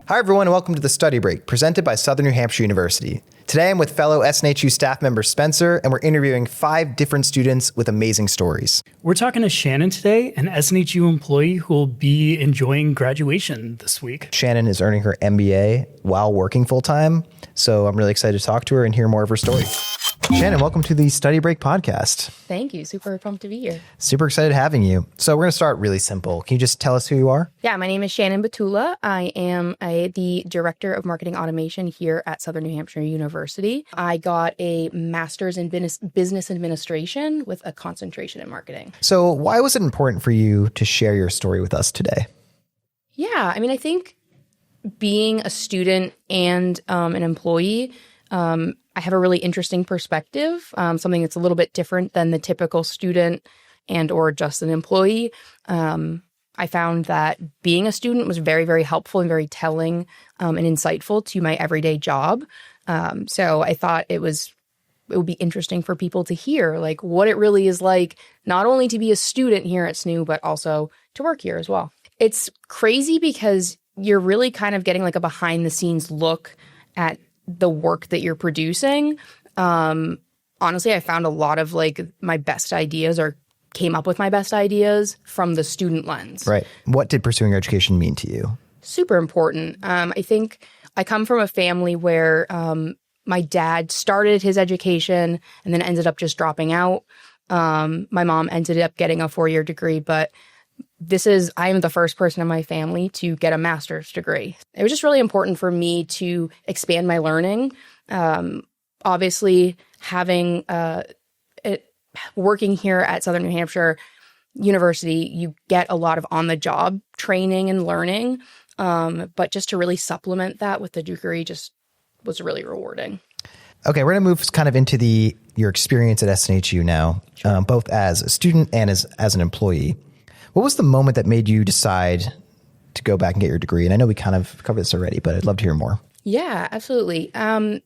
Hi, everyone, and welcome to the Study Break, presented by Southern New Hampshire University. Today, I'm with fellow SNHU staff member Spencer, and we're interviewing 5 different students with amazing stories. We're talking to Shannen today, an SNHU employee who will be enjoying graduation this week. Shannen is earning her MBA while working full-time, so I'm really excited to talk to her and hear more of her story. Shannen, welcome to the Study Break podcast. Thank you. Super pumped to be here. Super excited having you. So we're going to start really simple. Can you just tell us who you are? Yeah, my name is Shannen B. I am the Director of Marketing Automation here at Southern New Hampshire University. I got a master's in business administration with a concentration in marketing. So why was it important for you to share your story with us today? Yeah, I think being a student and an employee, I have a really interesting perspective, something that's a little bit different than the typical student and or just an employee. I found that being a student was very, very helpful and very telling and insightful to my everyday job. So I thought it would be interesting for people to hear like what it really is like, not only to be a student here at SNU, but also to work here as well. It's crazy because you're really kind of getting like a behind the scenes look at the work that you're producing. Honestly, I found a lot of like my best ideas or came up with my best ideas from the student lens. Right. What did pursuing your education mean to you? Super important. I think I come from a family where my dad started his education and then ended up just dropping out. My mom ended up getting a 4-year degree, but I am the first person in my family to get a master's degree. It was just really important for me to expand my learning. Obviously, working here at Southern New Hampshire University, you get a lot of on-the-job training and learning. But just to really supplement that with the degree just was really rewarding. Okay, we're going to move kind of into your experience at SNHU now, sure. Both as a student and as an employee. What was the moment that made you decide to go back and get your degree? And I know we kind of covered this already, but I'd love to hear more. Yeah, absolutely. I don't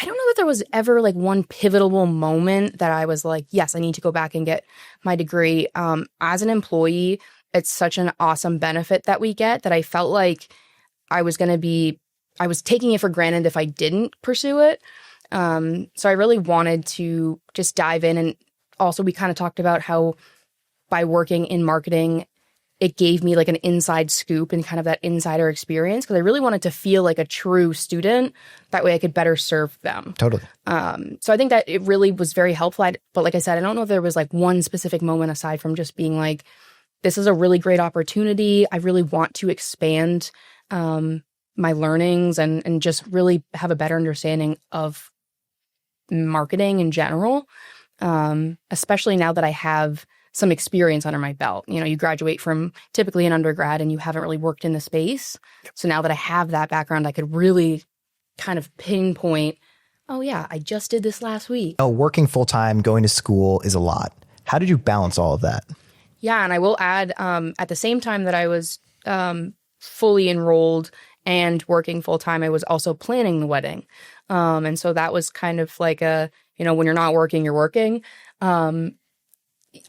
know that there was ever like one pivotal moment that I was like, yes, I need to go back and get my degree. As an employee, it's such an awesome benefit that we get that I felt like I was taking it for granted if I didn't pursue it. So I really wanted to just dive in. And also we kind of talked about how by working in marketing, it gave me like an inside scoop and kind of that insider experience because I really wanted to feel like a true student. That way I could better serve them. Totally. So I think that it really was very helpful. But like I said, I don't know if there was like one specific moment aside from just being like, this is a really great opportunity. I really want to expand my learnings and just really have a better understanding of marketing in general, especially now that I have some experience under my belt. You know, you graduate from typically an undergrad and you haven't really worked in the space. So now that I have that background, I could really kind of pinpoint, oh yeah, I just did this last week. Oh, working full-time, going to school is a lot. How did you balance all of that? Yeah, and I will add, at the same time that I was fully enrolled and working full-time, I was also planning the wedding. And so that was kind of like when you're not working, you're working.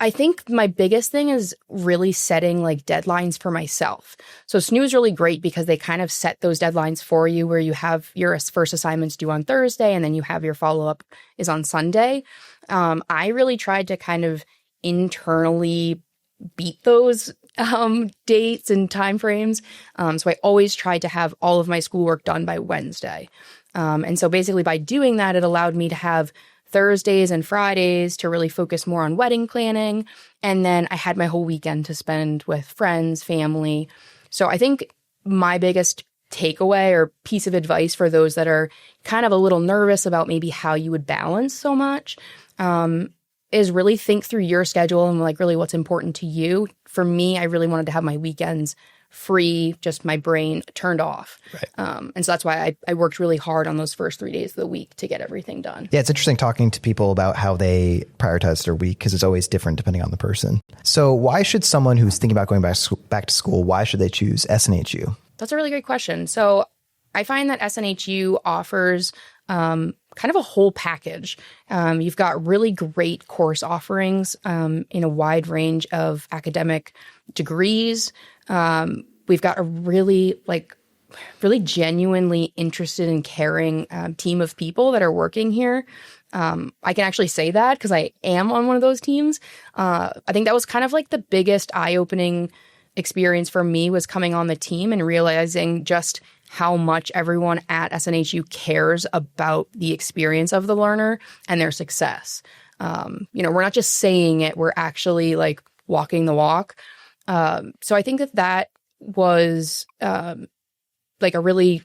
I think my biggest thing is really setting like deadlines for myself. So SNU is really great because they kind of set those deadlines for you where you have your first assignments due on Thursday and then you have your follow-up is on Sunday. I really tried to kind of internally beat those dates and timeframes. So I always tried to have all of my schoolwork done by Wednesday. And so basically by doing that, it allowed me to have Thursdays and Fridays to really focus more on wedding planning. And then I had my whole weekend to spend with friends, family. So I think my biggest takeaway or piece of advice for those that are kind of a little nervous about maybe how you would balance so much is really think through your schedule and like really what's important to you. For me, I really wanted to have my weekends free, just my brain turned off. Right. And so that's why I worked really hard on those first 3 days of the week to get everything done. Yeah, it's interesting talking to people about how they prioritize their week because it's always different depending on the person. So why should someone who's thinking about going back to school, why should they choose SNHU? That's a really great question. So I find that SNHU offers kind of a whole package. You've got really great course offerings in a wide range of academic degrees. We've got a really really genuinely interested and caring team of people that are working here. I can actually say that because I am on one of those teams. I think that was kind of like the biggest eye-opening experience for me, was coming on the team and realizing just how much everyone at SNHU cares about the experience of the learner and their success. We're not just saying it, we're actually like walking the walk. So I think that was like a really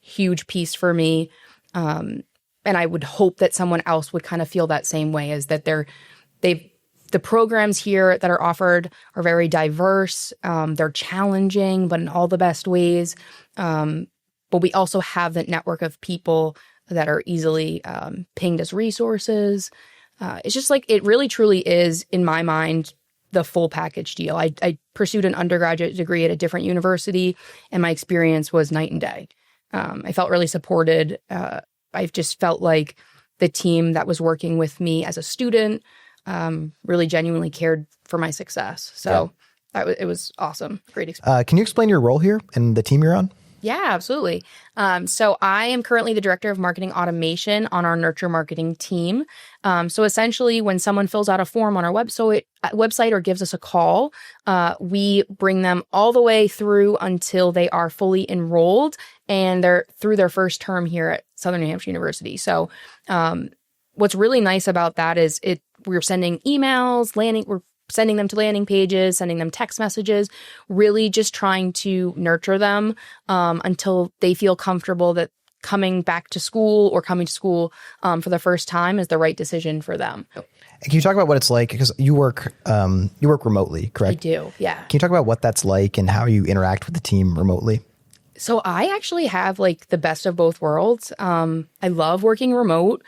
huge piece for me. And I would hope that someone else would kind of feel that same way, is that the programs here that are offered are very diverse. They're challenging, but in all the best ways. But we also have that network of people that are easily pinged as resources. It's just like, it really truly is, in my mind, the full package deal. I pursued an undergraduate degree at a different university, and my experience was night and day. I felt really supported. I just felt like the team that was working with me as a student really genuinely cared for my success. So it was awesome. Great experience. Can you explain your role here and the team you're on? Yeah, absolutely. So I am currently the director of marketing automation on our nurture marketing team. So essentially, when someone fills out a form on our website or gives us a call, we bring them all the way through until they are fully enrolled and they're through their first term here at Southern New Hampshire University. So what's really nice about that is we're sending emails, we're sending them to landing pages, sending them text messages, really just trying to nurture them until they feel comfortable that coming back to school or coming to school for the first time is the right decision for them. Can you talk about what it's like? Because you work remotely, correct? I do, yeah. Can you talk about what that's like and how you interact with the team remotely? So I actually have like the best of both worlds. I love working remote,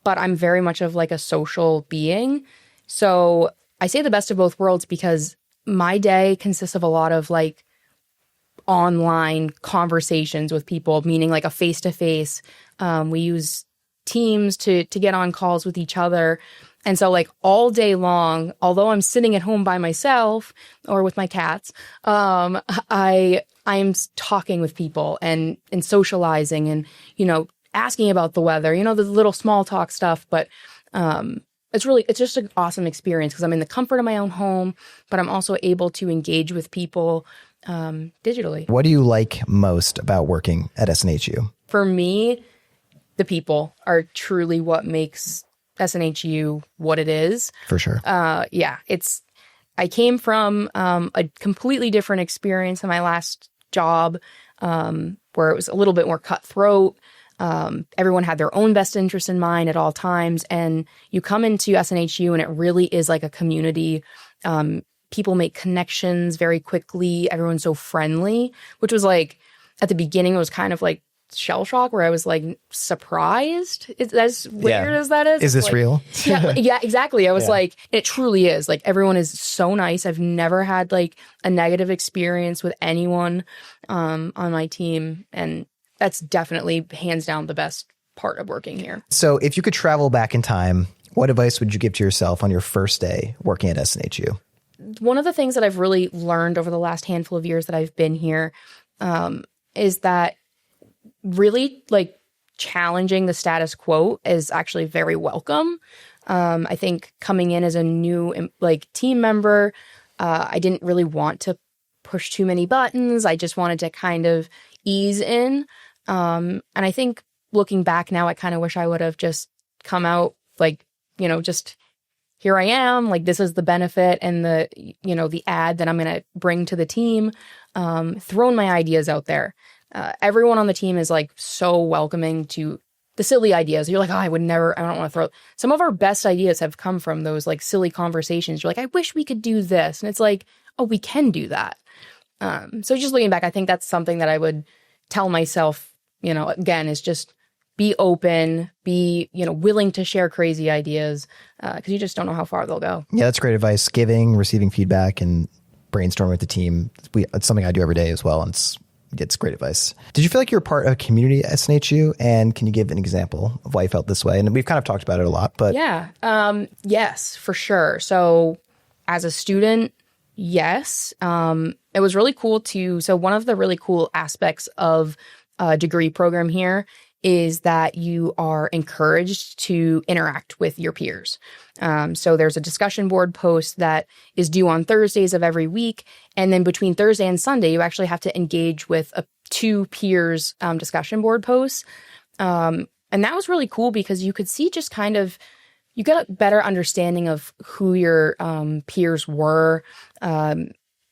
but I'm very much of like a social being. So I say the best of both worlds because my day consists of a lot of like online conversations with people, meaning like a face-to-face. We use Teams to get on calls with each other. And so like all day long, although I'm sitting at home by myself or with my cats, I'm talking with people and socializing and, asking about the weather, the little small talk stuff. But it's just an awesome experience because I'm in the comfort of my own home, but I'm also able to engage with people digitally. What do you like most about working at SNHU? For me, the people are truly what makes SNHU what it is. For sure. I came from a completely different experience in my last job where it was a little bit more cutthroat. Everyone had their own best interest in mind at all times. And you come into SNHU and it really is like a community. People make connections very quickly. Everyone's so friendly, which was like, at the beginning, it was kind of like shell shock where I was like surprised. As weird as that is. Is this real? yeah, exactly. I was like, it truly is. Like everyone is so nice. I've never had like a negative experience with anyone on my team. And that's definitely hands down the best part of working here. So if you could travel back in time, what advice would you give to yourself on your first day working at SNHU? One of the things that I've really learned over the last handful of years that I've been here is that really like challenging the status quo is actually very welcome. I think coming in as a new like team member, I didn't really want to push too many buttons. I just wanted to kind of ease in. And I think looking back now, I kind of wish I would have just come out like, just here I am, like this is the benefit and the ad that I'm going to bring to the team, thrown my ideas out there. Everyone on the team is like so welcoming to the silly ideas. You're like, I don't want to throw. Some of our best ideas have come from those like silly conversations. You're like, I wish we could do this. And it's like, oh, we can do that. So just looking back, I think that's something that I would tell myself, again, is just be open, be, willing to share crazy ideas because you just don't know how far they'll go. Yeah, that's great advice. Giving, receiving feedback, and brainstorming with the team. It's something I do every day as well. And it's great advice. Did you feel like you were part of a community at SNHU? And can you give an example of why you felt this way? And we've kind of talked about it a lot, but. Yeah. Yes, for sure. So as a student, yes. it was really cool so one of the really cool aspects of a degree program here is that you are encouraged to interact with your peers. So there's a discussion board post that is due on Thursdays of every week. And then between Thursday and Sunday, you actually have to engage with two peers discussion board posts. And that was really cool because you could see just kind of, you get a better understanding of who your peers were,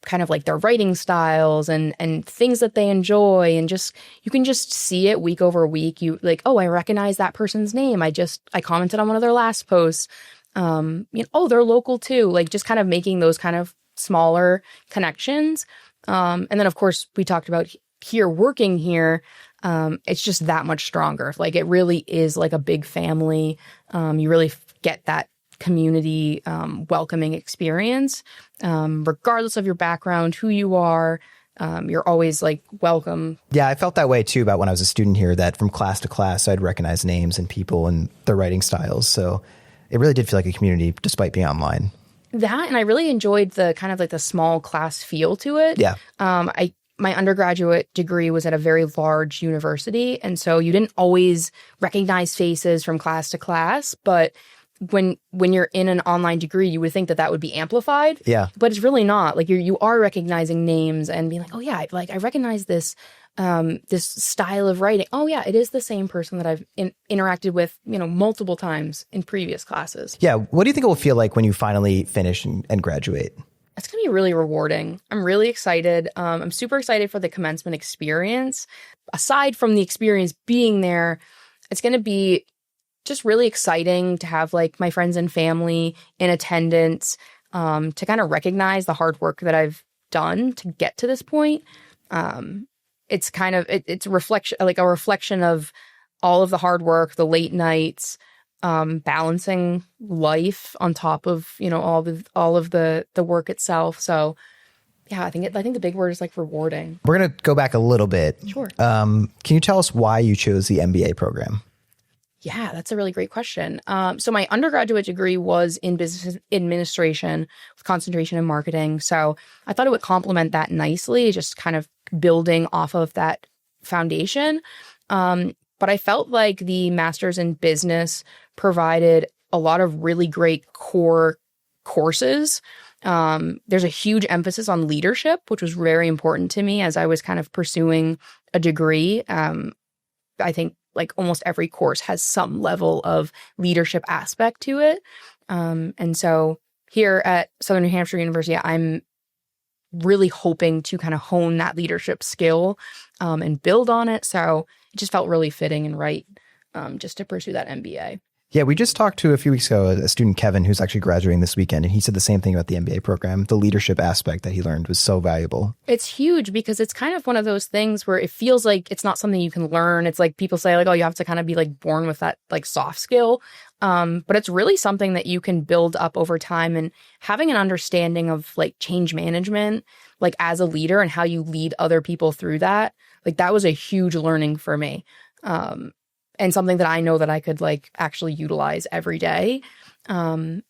kind of like their writing styles and things that they enjoy, and just you can just see it week over week. You like, oh, I recognize that person's name. I commented on one of their last posts. Oh, they're local too. Like just kind of making those kind of smaller connections. And then of course we talked about here working here. It's just that much stronger. Like it really is like a big family. You really get that community welcoming experience, regardless of your background, who you are. You're always like welcome. Yeah, I felt that way too about when I was a student here, that from class to class, I'd recognize names and people and their writing styles. So it really did feel like a community despite being online. That, and I really enjoyed the kind of like the small class feel to it. Yeah. My undergraduate degree was at a very large university. And so you didn't always recognize faces from class to class, but when you're in an online degree, you would think that would be amplified. Yeah. But it's really not. Like you are recognizing names and being like, oh yeah, like I recognize this this style of writing. Oh yeah, it is the same person that I've interacted with, multiple times in previous classes. Yeah. What do you think it will feel like when you finally finish and graduate? It's going to be really rewarding. I'm really excited. I'm super excited for the commencement experience. Aside from the experience being there, it's going to be just really exciting to have like my friends and family in attendance, to kind of recognize the hard work that I've done to get to this point. It's kind of, it's a reflection of all of the hard work, the late nights, balancing life on top of, all of the work itself. So yeah, I think the big word is like rewarding. We're going to go back a little bit. Sure. Can you tell us why you chose the MBA program? Yeah, that's a really great question. So my undergraduate degree was in business administration with concentration in marketing. So I thought it would complement that nicely, just kind of building off of that foundation. But I felt like the master's in business provided a lot of really great core courses. There's a huge emphasis on leadership, which was very important to me as I was kind of pursuing a degree. I think like almost every course has some level of leadership aspect to it. And so here at Southern New Hampshire University, I'm really hoping to kind of hone that leadership skill and build on it. So it just felt really fitting and right just to pursue that MBA. Yeah, we just talked to a few weeks ago a student, Kevin, who's actually graduating this weekend, and he said the same thing about the MBA program. The leadership aspect that he learned was so valuable. It's huge because it's kind of one of those things where it feels like it's not something you can learn. It's like people say like, oh, you have to kind of be like born with that like soft skill. But it's really something that you can build up over time, and having an understanding of like change management, like as a leader and how you lead other people through that. Like that was a huge learning for me. And something that I know that I could like actually utilize every day. And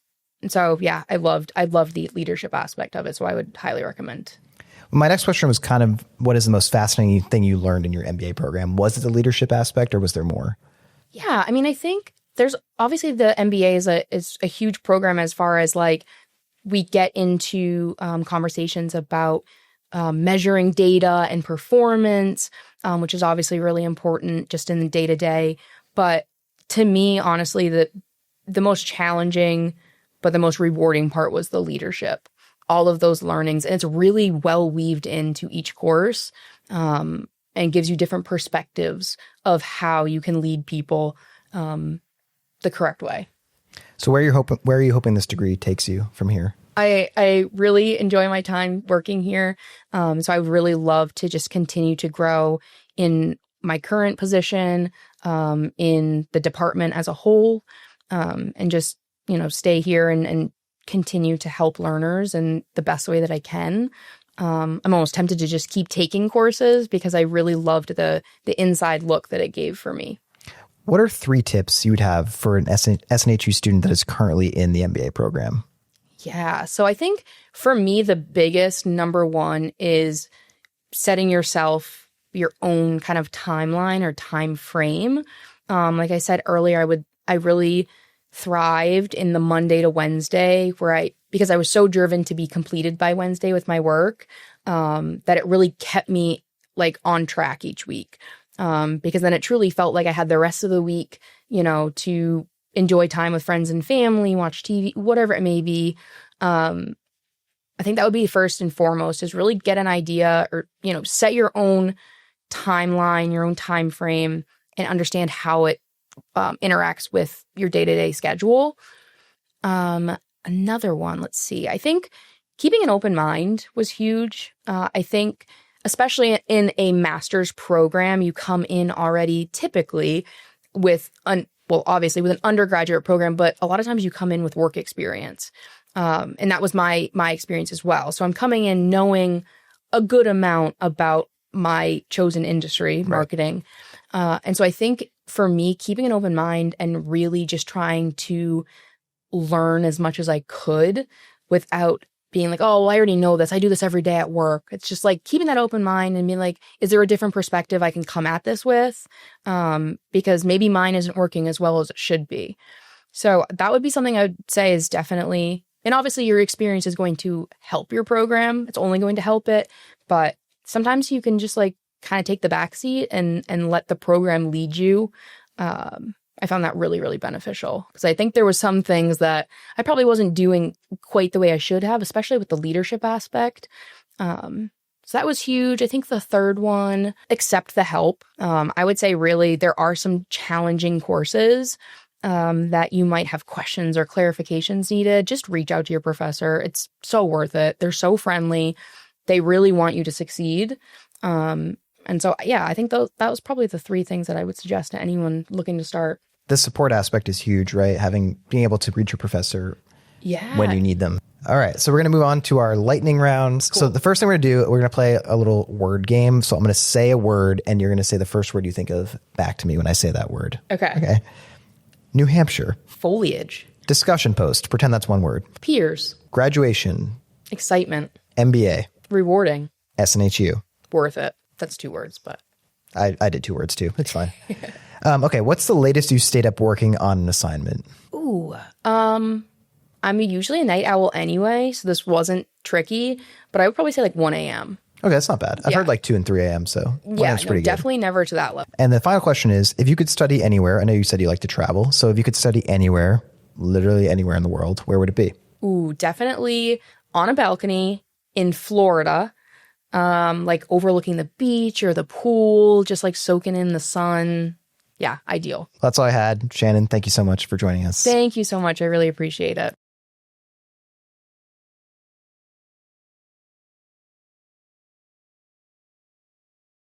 so, yeah, I loved the leadership aspect of it. So I would highly recommend. My next question was kind of, what is the most fascinating thing you learned in your MBA program? Was it the leadership aspect or was there more? Yeah, I mean, I think there's obviously the MBA is a huge program as far as like we get into conversations about measuring data and performance, which is obviously really important just in the day-to-day. But to me, honestly, the most challenging but the most rewarding part was the leadership. All of those learnings, and it's really well weaved into each course, and gives you different perspectives of how you can lead people the correct way. So where are you hoping this degree takes you from here? I really enjoy my time working here. So I would really love to just continue to grow in my current position, in the department as a whole, and just, stay here and continue to help learners in the best way that I can. I'm almost tempted to just keep taking courses because I really loved the inside look that it gave for me. What are 3 tips you would have for an SNHU student that is currently in the MBA program? Yeah. So I think for me, the biggest number one is setting yourself your own kind of timeline or time frame. Like I said earlier, I really thrived in the Monday to Wednesday because I was so driven to be completed by Wednesday with my work, that it really kept me like on track each week. Because then it truly felt like I had the rest of the week, to enjoy time with friends and family, watch TV, whatever it may be. I think that would be first and foremost, is really get an idea or, set your own timeline, your own time frame, and understand how it interacts with your day-to-day schedule. Another one, let's see. I think keeping an open mind was huge. I think especially in a master's program, you come in already typically with obviously with an undergraduate program, but a lot of times you come in with work experience. And that was my experience as well. So I'm coming in knowing a good amount about my chosen industry, marketing. Right. And so I think for me, keeping an open mind and really just trying to learn as much as I could without being like, oh, well, I already know this. I do this every day at work. It's just like keeping that open mind and being like, is there a different perspective I can come at this with? Because maybe mine isn't working as well as it should be. So that would be something I would say is definitely, and obviously your experience is going to help your program. It's only going to help it. But sometimes you can just like kind of take the backseat and let the program lead you. I found that really, really beneficial because I think there was some things that I probably wasn't doing quite the way I should have, especially with the leadership aspect. So that was huge. I think the third one, accept the help. I would say really there are some challenging courses that you might have questions or clarifications needed. Just reach out to your professor. It's so worth it. They're so friendly. They really want you to succeed. And so, yeah, I think that was probably the three things that I would suggest to anyone looking to start. The support aspect is huge, right? Being able to reach your professor when you need them. All right. So we're going to move on to our lightning rounds. Cool. So the first thing we're going to do, we're going to play a little word game. So I'm going to say a word and you're going to say the first word you think of back to me when I say that word. Okay. New Hampshire. Foliage. Discussion post. Pretend that's one word. Peers. Graduation. Excitement. MBA. Rewarding. SNHU. Worth it. That's 2 words, but. I did 2 words too. It's fine. Okay. What's the latest you stayed up working on an assignment? Ooh. I'm usually a night owl anyway, so this wasn't tricky, but I would probably say like 1 a.m. Okay, that's not bad. I've heard like 2 and 3 a.m., so that's pretty good. Definitely never to that level. And the final question is, if you could study anywhere, I know you said you like to travel, so if you could study anywhere, literally anywhere in the world, where would it be? Ooh, definitely on a balcony in Florida, like overlooking the beach or the pool, just like soaking in the sun. Yeah, ideal. That's all I had. Shannen, thank you so much for joining us. Thank you so much. I really appreciate it.